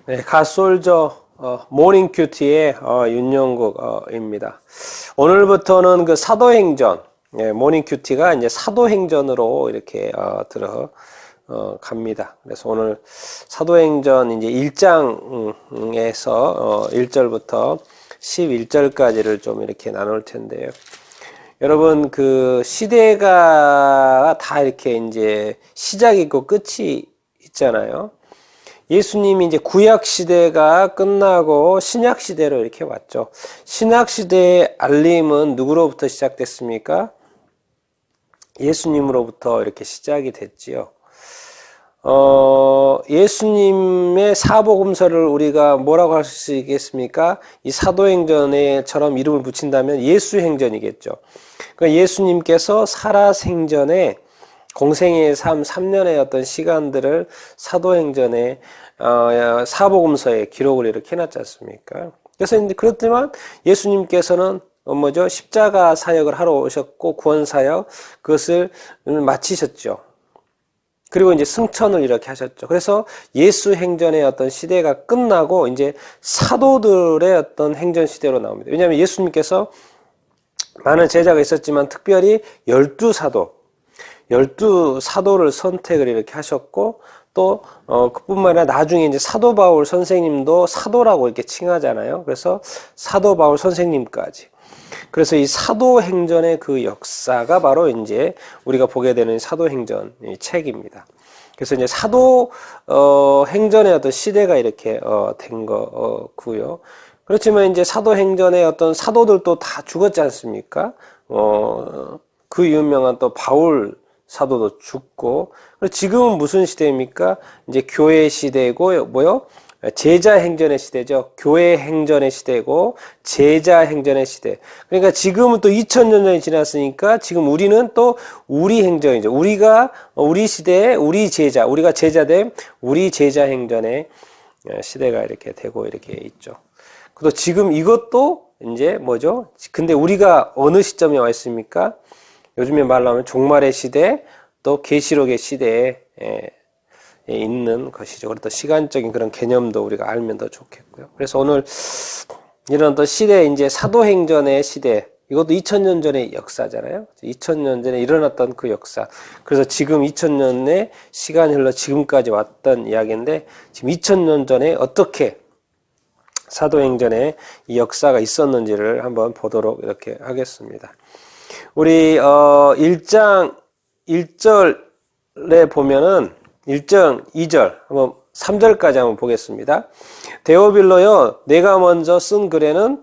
네, 갓솔저 모닝 큐티의 윤영국입니다. 오늘부터는 그 사도행전, 모닝 큐티가 이제 사도행전으로 이렇게 갑니다. 그래서 오늘 사도행전 이제 1장에서 1절부터 11절까지를 좀 이렇게 나눌 텐데요. 여러분, 그 시대가 다 이렇게 이제 시작이 있고 끝이 있잖아요. 예수님이 이제 구약 시대가 끝나고 신약 시대로 이렇게 왔죠. 신약 시대의 알림은 누구로부터 시작됐습니까? 예수님으로부터 이렇게 시작이 됐지요. 예수님의 사복음서를 우리가 뭐라고 할 수 있겠습니까? 이 사도행전에처럼 이름을 붙인다면 예수행전이겠죠. 그러니까 예수님께서 살아생전에 공생애의 삶 3년의 어떤 시간들을 사도행전에 사복음서에 기록을 이렇게 해놨지 않습니까? 그래서 이제 그렇지만 예수님께서는 뭐죠? 십자가 사역을 하러 오셨고 구원 사역 그것을 마치셨죠. 그리고 이제 승천을 이렇게 하셨죠. 그래서 예수 행전의 어떤 시대가 끝나고 이제 사도들의 어떤 행전 시대로 나옵니다. 왜냐하면 예수님께서 많은 제자가 있었지만 특별히 12사도를 선택을 이렇게 하셨고 또 그뿐만 아니라 나중에 이제 사도 바울 선생님도 사도라고 이렇게 칭하잖아요. 그래서 사도 바울 선생님까지. 그래서 이 사도행전의 그 역사가 바로 이제 우리가 보게 되는 사도행전 이 책입니다. 그래서 이제 사도행전의 어떤 시대가 이렇게 된 거고요. 그렇지만 이제 사도행전의 어떤 사도들도 다 죽었지 않습니까? 그 유명한 또 바울 사도도 죽고, 지금은 무슨 시대입니까? 이제 교회 시대고, 제자 행전의 시대죠. 교회 행전의 시대고, 제자 행전의 시대. 그러니까 지금은 또 2000년 전이 지났으니까 지금 우리는 또 우리 행전이죠. 우리 시대에 우리 제자, 우리가 제자된 우리 제자 행전의 시대가 이렇게 되고 이렇게 있죠. 또 지금 이것도 이제 뭐죠? 근데 우리가 어느 시점에 와 있습니까? 요즘에 말로 하면 종말의 시대, 또 계시록의 시대에 있는 것이죠. 그래서 시간적인 그런 개념도 우리가 알면 더 좋겠고요. 그래서 오늘 이런 또 시대, 이제 사도행전의 시대, 이것도 2000년 전의 역사잖아요. 2000년 전에 일어났던 그 역사. 그래서 지금 2000년의 시간이 흘러 지금까지 왔던 이야기인데, 지금 2000년 전에 어떻게 사도행전에 이 역사가 있었는지를 한번 보도록 이렇게 하겠습니다. 우리 1장 1절에 보면은 1장 2절 한번 3절까지 한번 보겠습니다. 데오빌로여, 내가 먼저 쓴 글에는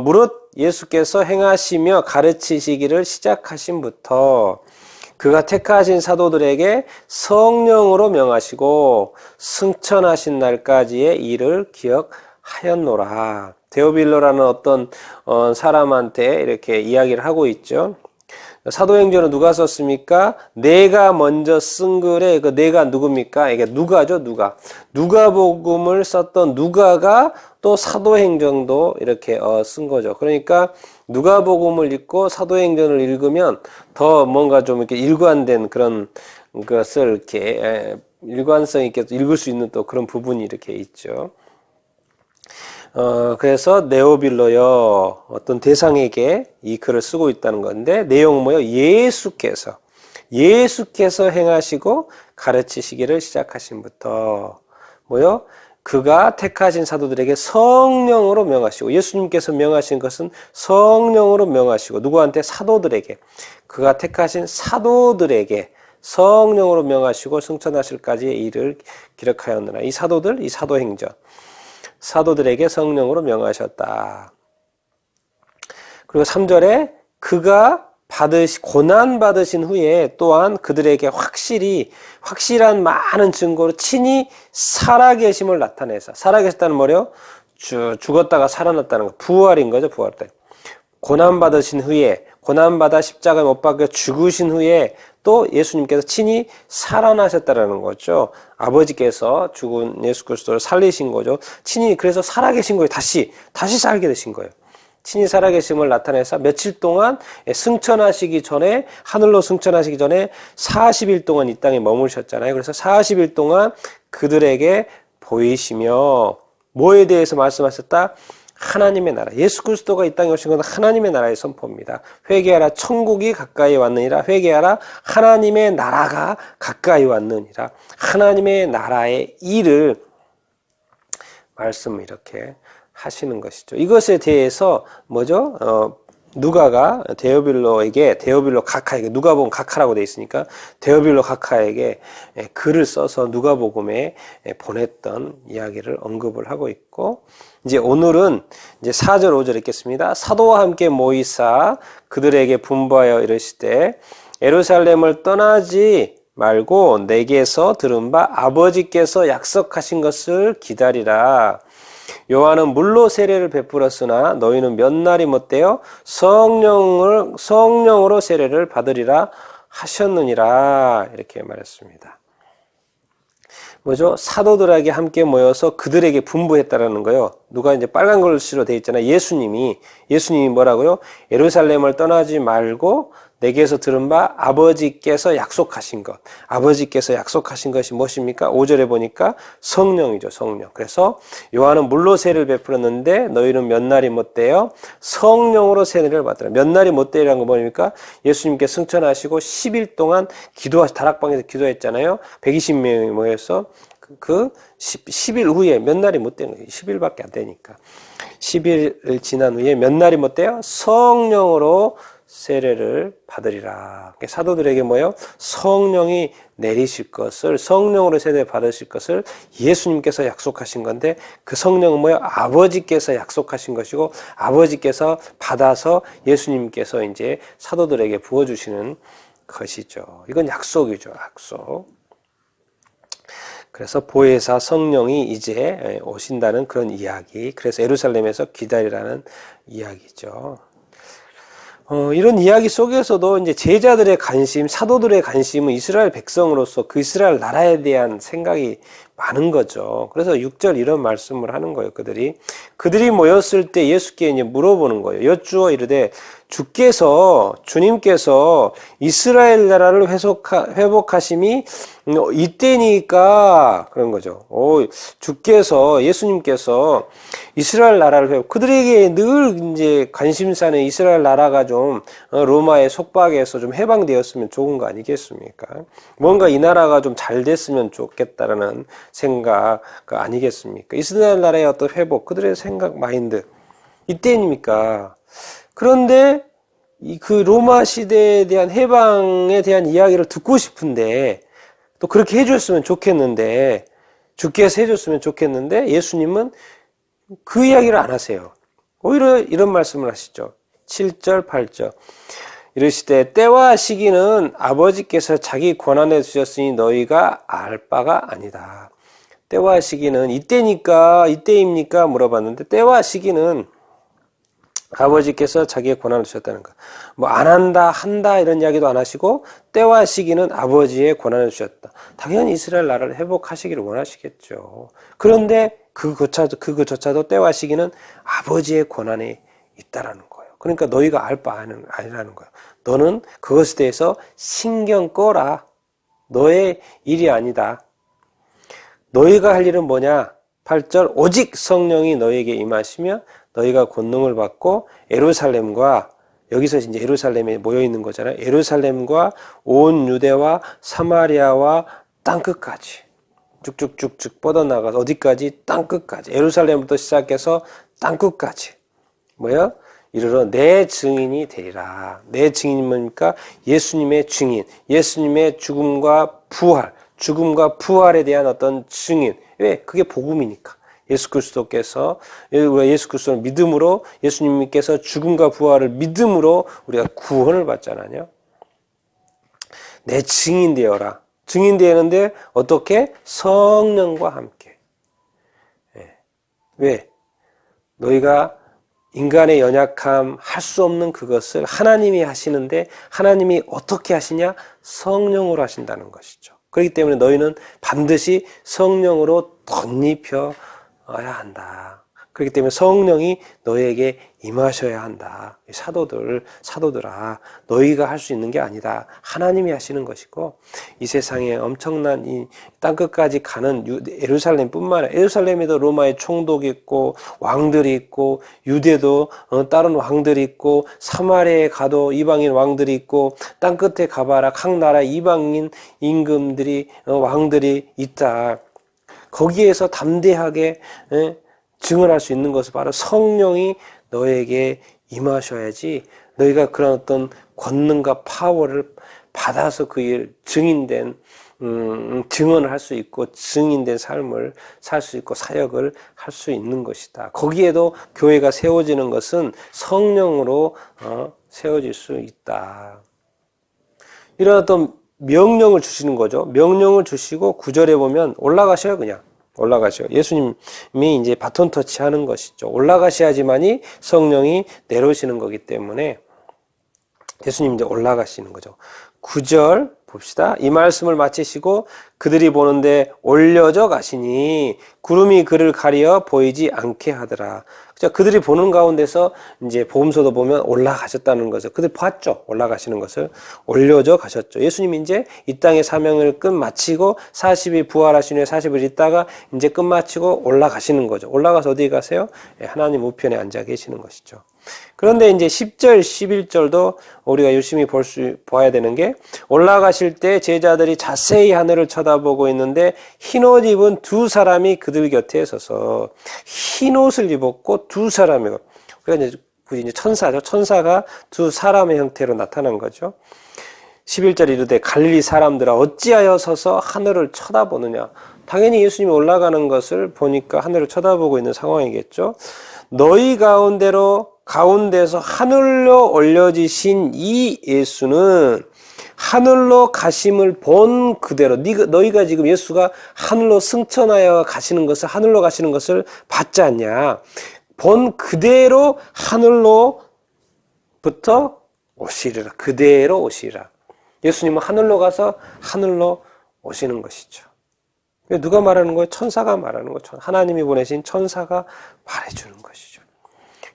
무릇 예수께서 행하시며 가르치시기를 시작하신부터 그가 택하신 사도들에게 성령으로 명하시고 승천하신 날까지의 일을 기억하였노라. 데오빌로라는 어떤 사람한테 이렇게 이야기를 하고 있죠. 사도행전은 누가 썼습니까? 내가 먼저 쓴 글에 그 내가 누굽니까? 이게 누가죠, 누가. 누가복음을 썼던 누가가 또 사도행전도 이렇게 쓴 거죠. 그러니까 누가복음을 읽고 사도행전을 읽으면 더 뭔가 좀 이렇게 일관된 그런 것을 이렇게 일관성 있게 읽을 수 있는 또 그런 부분이 이렇게 있죠. 그래서 네오빌로여, 어떤 대상에게 이 글을 쓰고 있다는 건데, 내용은 뭐예요? 예수께서 행하시고 가르치시기를 시작하신부터 뭐요? 그가 택하신 사도들에게 성령으로 명하시고, 예수님께서 명하신 것은 성령으로 명하시고, 누구한테? 사도들에게. 그가 택하신 사도들에게 성령으로 명하시고 승천하실까지의 일을 기록하였느라. 이 사도들, 이 사도행전. 사도들에게 성령으로 명하셨다. 그리고 3절에 그가 고난 받으신 후에 또한 그들에게 확실한 많은 증거로 친히 살아계심을 나타내서, 살아계셨다는 뭐래요? 죽었다가 살아났다는 거. 부활인 거죠, 부활 때. 고난 받으신 후에, 고난받아 십자가에 못 박혀 죽으신 후에 또 예수님께서 친히 살아나셨다라는 거죠. 아버지께서 죽은 예수 그리스도를 살리신 거죠. 친히 그래서 살아계신 거예요. 다시 살게 되신 거예요. 친히 살아계심을 나타내서 며칠 동안 승천하시기 전에, 하늘로 승천하시기 전에 40일 동안 이 땅에 머무르셨잖아요. 그래서 40일 동안 그들에게 보이시며 뭐에 대해서 말씀하셨다? 하나님의 나라. 예수 그리스도가 이 땅에 오신 것은 하나님의 나라의 선포입니다. 회개하라 천국이 가까이 왔느니라. 회개하라 하나님의 나라가 가까이 왔느니라. 하나님의 나라의 일을 말씀을 이렇게 하시는 것이죠. 이것에 대해서 뭐죠? 누가가 데오빌로 각하에게, 누가복음 각하라고 되어 있으니까 데오빌로 각하에게 글을 써서 누가복음에 보냈던 이야기를 언급을 하고 있고, 이제 오늘은 이제 4절 5절 읽겠습니다. 사도와 함께 모이사 그들에게 분부하여 이르시되 예루살렘을 떠나지 말고 내게서 들은 바 아버지께서 약속하신 것을 기다리라. 요한은 물로 세례를 베풀었으나 너희는 몇 날이 못되어 성령으로 세례를 받으리라 하셨느니라. 이렇게 말했습니다. 뭐죠? 사도들에게 함께 모여서 그들에게 분부했다라는 거예요. 누가 이제 빨간 글씨로 되어 있잖아요. 예수님이 뭐라고요? 예루살렘을 떠나지 말고 내게서 들은 바 아버지께서 약속하신 것. 아버지께서 약속하신 것이 무엇입니까? 5절에 보니까 성령이죠, 성령. 그래서 요한은 물로 세례를 베풀었는데 너희는 몇 날이 못되어 성령으로 세례를 받으라. 몇 날이 못되라는 건 뭡니까? 예수님께 승천하시고 10일 동안 다락방에서 기도했잖아요. 120명이 모여서 그 10일 후에 몇 날이 못 되는 거예요. 10일밖에 안 되니까. 10일 지난 후에 몇 날이 못 돼요? 성령으로 세례를 받으리라. 사도들에게 뭐예요? 성령이 내리실 것을, 성령으로 세례 받으실 것을 예수님께서 약속하신 건데, 그 성령은 뭐예요? 아버지께서 약속하신 것이고, 아버지께서 받아서 예수님께서 이제 사도들에게 부어주시는 것이죠. 이건 약속이죠, 약속. 그래서 보혜사 성령이 이제 오신다는 그런 이야기. 그래서 예루살렘에서 기다리라는 이야기죠. 이런 이야기 속에서도 이제 제자들의 관심, 사도들의 관심은 이스라엘 백성으로서 그 이스라엘 나라에 대한 생각이 많은 거죠. 그래서 6절 이런 말씀을 하는 거예요. 그들이 모였을 때 예수께 이제 물어보는 거예요. 여쭈어 이르되 주님께서 이스라엘 나라를 회복하심이 이때니까 그런 거죠. 예수님께서 이스라엘 나라를 그들에게 늘 이제 관심사는 이스라엘 나라가 좀 로마의 속박에서 좀 해방되었으면 좋은 거 아니겠습니까? 뭔가 이 나라가 좀 잘 됐으면 좋겠다라는 생각 아니겠습니까? 이스라엘 나라의 어떤 회복, 그들의 생각, 마인드 이때입니까? 그런데 그 로마 시대에 대한 해방에 대한 이야기를 듣고 싶은데, 또 그렇게 해줬으면 좋겠는데, 주께서 해줬으면 좋겠는데 예수님은 그 이야기를 안 하세요. 오히려 이런 말씀을 하시죠. 7절 8절 이르시되 때와 시기는 아버지께서 자기 권한에 두셨으니 너희가 알 바가 아니다. 때와 시기는 이때입니까? 물어봤는데 때와 시기는 아버지께서 자기의 권한을 주셨다는 것. 안 한다 이런 이야기도 안 하시고 때와 시기는 아버지의 권한을 주셨다. 당연히 이스라엘 나라를 회복하시기를 원하시겠죠. 그런데 그것조차도 때와 시기는 아버지의 권한에 있다라는 거예요. 그러니까 너희가 알 바 아니라는 거예요. 너는 그것에 대해서 신경 꺼라. 너의 일이 아니다. 너희가 할 일은 뭐냐? 8절 오직 성령이 너희에게 임하시며 너희가 권능을 받고 예루살렘과, 여기서 이제 예루살렘에 모여 있는 거잖아요. 예루살렘과 온 유대와 사마리아와 땅끝까지 쭉쭉쭉쭉 뻗어나가서 어디까지? 땅끝까지. 예루살렘부터 시작해서 땅끝까지 이르러 내 증인이 되리라. 내 증인이 뭡니까? 예수님의 증인, 예수님의 죽음과 부활에 대한 어떤 증인. 왜? 그게 복음이니까. 예수 그리스도를 믿음으로, 예수님께서 죽음과 부활을 믿음으로 우리가 구원을 받잖아요. 내 증인 되어라. 증인 되는데 어떻게? 성령과 함께. 왜? 너희가 인간의 연약함, 할 수 없는 그것을 하나님이 하시는데, 하나님이 어떻게 하시냐? 성령으로 하신다는 것이죠. 그렇기 때문에 너희는 반드시 성령으로 덧입혀야 한다. 그렇기 때문에 성령이 너에게 임하셔야 한다. 사도들아, 너희가 할 수 있는 게 아니다. 하나님이 하시는 것이고, 이 세상에 엄청난 이 땅끝까지 가는 예루살렘뿐만 아니라, 예루살렘에도 로마의 총독이 있고, 왕들이 있고, 유대도 다른 왕들이 있고, 사마리아에 가도 이방인 왕들이 있고, 땅끝에 가봐라. 각 나라 이방인 임금들이, 왕들이 있다. 거기에서 담대하게 증언할 수 있는 것은 바로 성령이 너에게 임하셔야지, 너희가 그런 어떤 권능과 파워를 받아서 그 일 증인된 증언을 할 수 있고 증인된 삶을 살 수 있고 사역을 할 수 있는 것이다. 거기에도 교회가 세워지는 것은 성령으로 세워질 수 있다. 이런 어떤 명령을 주시는 거죠. 명령을 주시고 9절에 보면 올라가셔요. 그냥 올라가셔. 예수님이 이제 바톤 터치 하는 것이죠. 올라가셔야지만이 성령이 내려오시는 거기 때문에 예수님 이제 올라가시는 거죠. 9절 봅시다. 이 말씀을 마치시고 그들이 보는데 올려져 가시니 구름이 그를 가려 보이지 않게 하더라. 그들이 보는 가운데서 이제 복음서도 보면 올라가셨다는 것을 그들이 봤죠. 올라가시는 것을 올려져 가셨죠. 예수님이 이제 이 땅의 사명을 끝마치고 40일 부활하신 후에 40일 있다가 이제 끝마치고 올라가시는 거죠. 올라가서 어디 가세요? 하나님 우편에 앉아 계시는 것이죠. 그런데 이제 10절, 11절도 우리가 열심히 봐야 되는 게 올라가실 때 제자들이 자세히 하늘을 쳐다보고 있는데 흰옷 입은 두 사람이 그들 곁에 서서 흰옷을 입었고 두 사람이고 그러니까 이제 천사죠. 천사가 두 사람의 형태로 나타난 거죠. 11절 이르되 갈릴리 사람들아 어찌하여 서서 하늘을 쳐다보느냐. 당연히 예수님이 올라가는 것을 보니까 하늘을 쳐다보고 있는 상황이겠죠. 너희 가운데서 하늘로 올려지신 이 예수는 하늘로 가심을 본 그대로 너희가 지금 예수가 하늘로 승천하여 가시는 것을 하늘로 가시는 것을 봤지 않냐. 본 그대로 하늘로부터 오시리라. 그대로 오시리라. 예수님은 하늘로 가서 하늘로 오시는 것이죠. 누가 말하는 거예요? 천사가 말하는 거죠. 하나님이 보내신 천사가 말해주는 것이죠.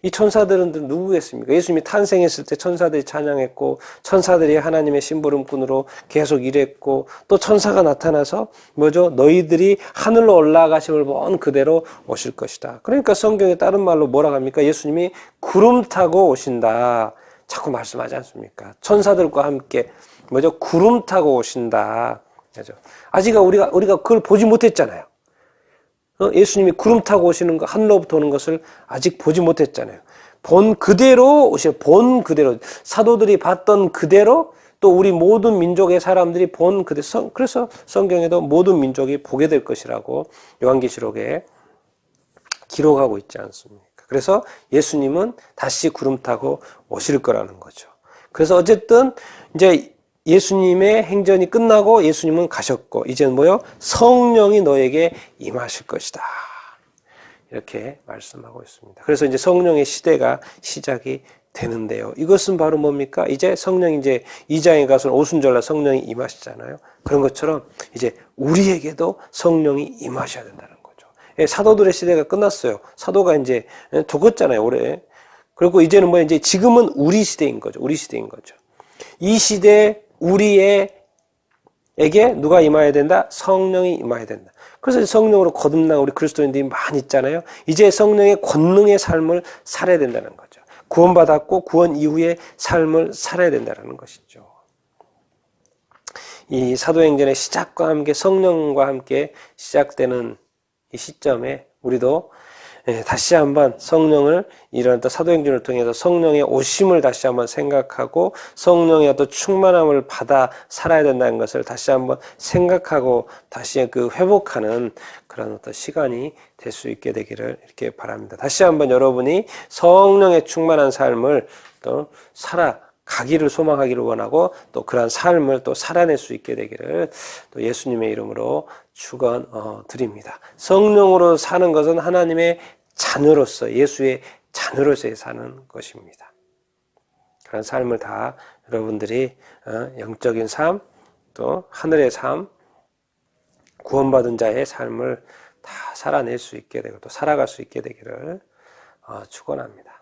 이 천사들은 누구겠습니까? 예수님이 탄생했을 때 천사들이 찬양했고 천사들이 하나님의 심부름꾼으로 계속 일했고 또 천사가 나타나서 뭐죠? 너희들이 하늘로 올라가심을 본 그대로 오실 것이다. 그러니까 성경에 다른 말로 뭐라고 합니까? 예수님이 구름 타고 오신다. 자꾸 말씀하지 않습니까? 천사들과 함께 뭐죠? 구름 타고 오신다. 그죠? 아직 우리가 그걸 보지 못했잖아요. 예수님이 구름 타고 오시는 거, 하늘로부터 오는 것을 아직 보지 못했잖아요. 본 그대로 본 그대로, 사도들이 봤던 그대로, 또 우리 모든 민족의 사람들이 본 그대로, 그래서 성경에도 모든 민족이 보게 될 것이라고 요한계시록에 기록하고 있지 않습니까? 그래서 예수님은 다시 구름 타고 오실 거라는 거죠. 그래서 어쨌든 이제 예수님의 행전이 끝나고 예수님은 가셨고 이제는 뭐요? 성령이 너에게 임하실 것이다. 이렇게 말씀하고 있습니다. 그래서 이제 성령의 시대가 시작이 되는데요. 이것은 바로 뭡니까? 이제 성령이 이제 2장에 가서 오순절날 성령이 임하시잖아요. 그런 것처럼 이제 우리에게도 성령이 임하셔야 된다는 거죠. 사도들의 시대가 끝났어요. 사도가 이제 죽었잖아요, 올해. 그리고 이제는 뭐 이제 지금은 우리 시대인 거죠. 우리 시대인 거죠. 이 시대 우리에게 누가 임해야 된다? 성령이 임해야 된다. 그래서 성령으로 거듭난 우리 그리스도인들이 많이 있잖아요. 이제 성령의 권능의 삶을 살아야 된다는 거죠. 구원받았고 구원 이후의 삶을 살아야 된다는 것이죠. 이 사도행전의 시작과 함께 성령과 함께 시작되는 이 시점에 우리도 다시 한번 성령을 이런 또 사도행전을 통해서 성령의 오심을 다시 한번 생각하고 성령의 어떤 충만함을 받아 살아야 된다는 것을 다시 한번 생각하고 다시 그 회복하는 그런 어떤 시간이 될 수 있게 되기를 이렇게 바랍니다. 다시 한번 여러분이 성령의 충만한 삶을 또 살아가기를 소망하기를 원하고 또 그러한 삶을 또 살아낼 수 있게 되기를 또 예수님의 이름으로 축원드립니다. 성령으로 사는 것은 하나님의 자녀로서 예수의 자녀로서의 사는 것입니다. 그런 삶을 다 여러분들이 영적인 삶 또 하늘의 삶 구원받은 자의 삶을 다 살아낼 수 있게 되고 또 살아갈 수 있게 되기를 축원합니다.